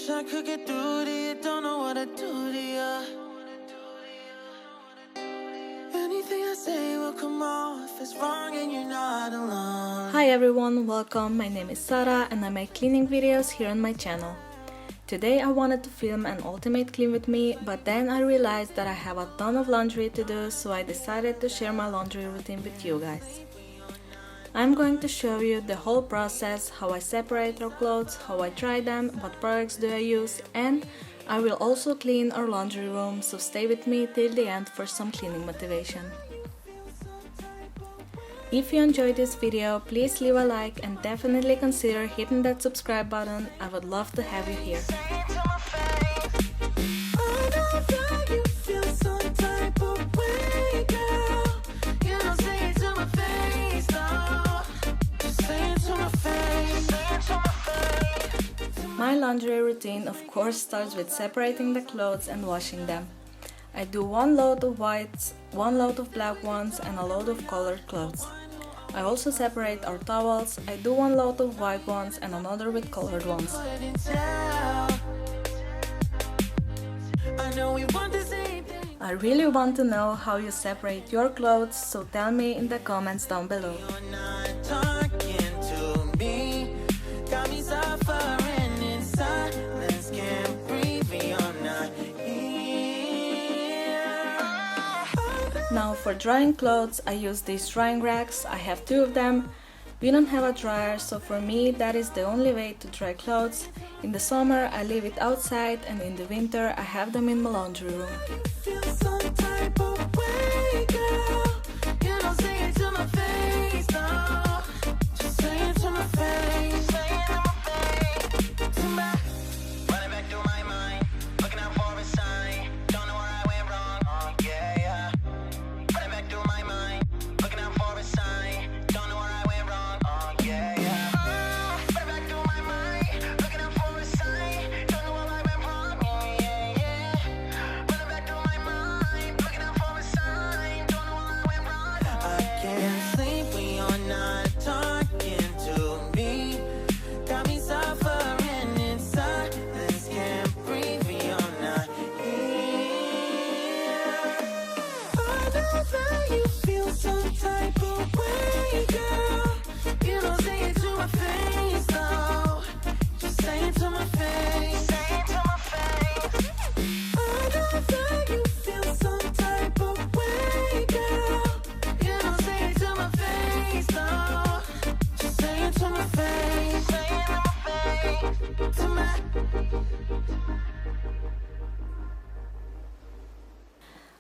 Wish I could get through to you, don't know what to do to you. Anything I say will come off as wrong and you're not alone. Hi everyone, welcome. My name is Sara and I make cleaning videos here on my channel. Today I wanted to film an ultimate clean with me, but then I realized that I have a ton of laundry to do, so I decided to share my laundry routine with you guys. I'm going to show you the whole process, how I separate our clothes, how I dry them, what products do I use, and I will also clean our laundry room, so stay with me till the end for some cleaning motivation. If you enjoyed this video, please leave a like and definitely consider hitting that subscribe button. I would love to have you here. My laundry routine of course starts with separating the clothes and washing them. I do one load of whites, one load of black ones and a load of colored clothes. I also separate our towels. I do one load of white ones and another with colored ones. I really want to know how you separate your clothes, so tell me in the comments down below. Now for drying clothes, I use these drying racks. I have two of them. We don't have a dryer, so for me that is the only way to dry clothes. In the summer I leave it outside and in the winter I have them in my laundry room.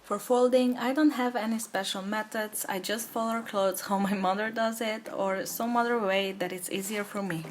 For folding, I don't have any special methods. I just fold our clothes how my mother does it or some other way that is easier for me.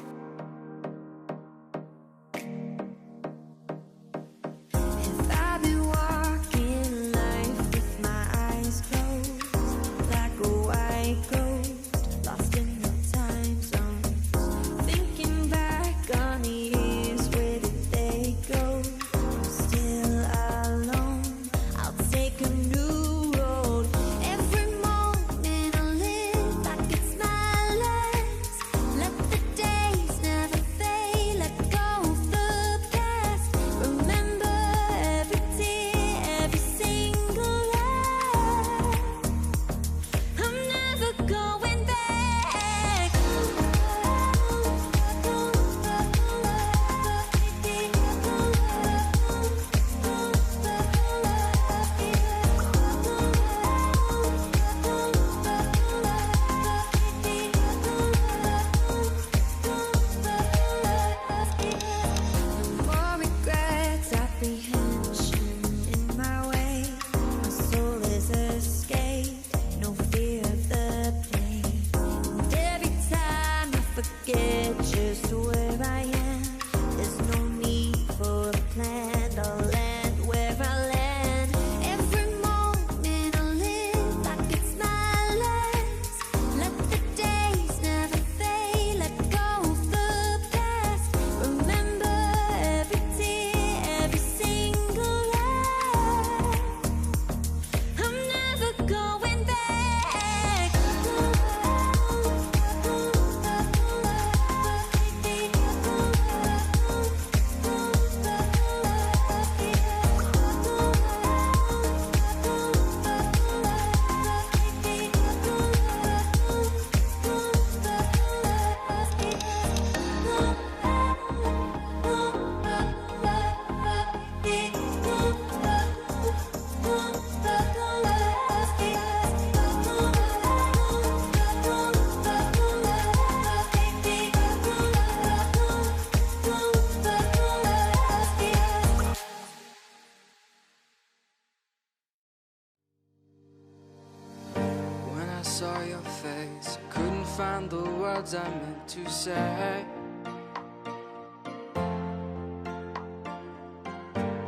face, couldn't find the words I meant to say.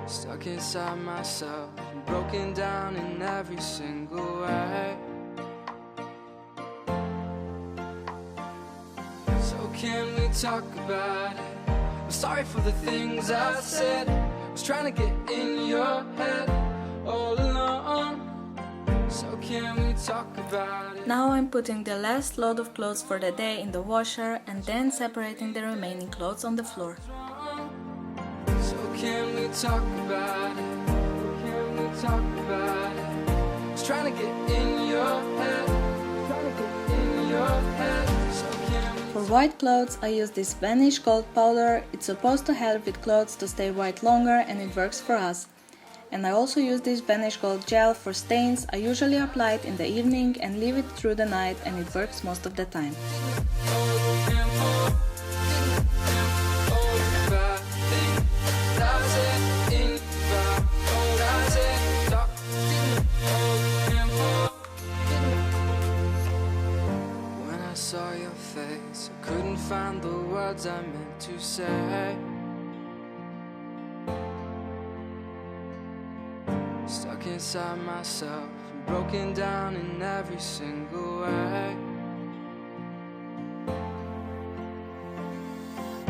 Stuck inside myself, broken down in every single way. So can we talk about it? I'm sorry for the things I said. I was trying to get in your head all along. So can we talk about it? Now I'm putting the last load of clothes for the day in the washer and then separating the remaining clothes on the floor. So can we talk about it? Can we talk about it? I was trying to get in your head, trying to get in your head. So can we For white clothes, I use this Vanish Gold powder. It's supposed to help with clothes to stay white longer and it works for us. And I also use this Vanish Gold gel for stains. I usually apply it in the evening and leave it through the night and it works most of the time. When I saw your face, I couldn't find the words I meant to say. Stuck inside myself, broken down in every single way.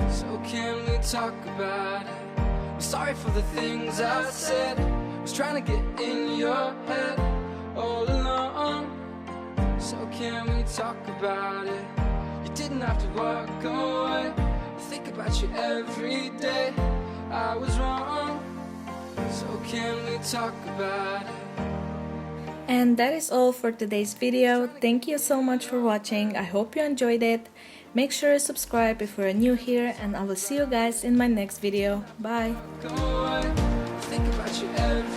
So can we talk about it? I'm sorry for the things I said. I was trying to get in your head all along. So can we talk about it? You didn't have to walk away. I think about you every day. I was wrong. So can we talk about it? And that is all for today's video. Thank you so much for watching. I hope you enjoyed it. Make sure to subscribe if you're new here and I will see you guys in my next video. Bye! Think about you every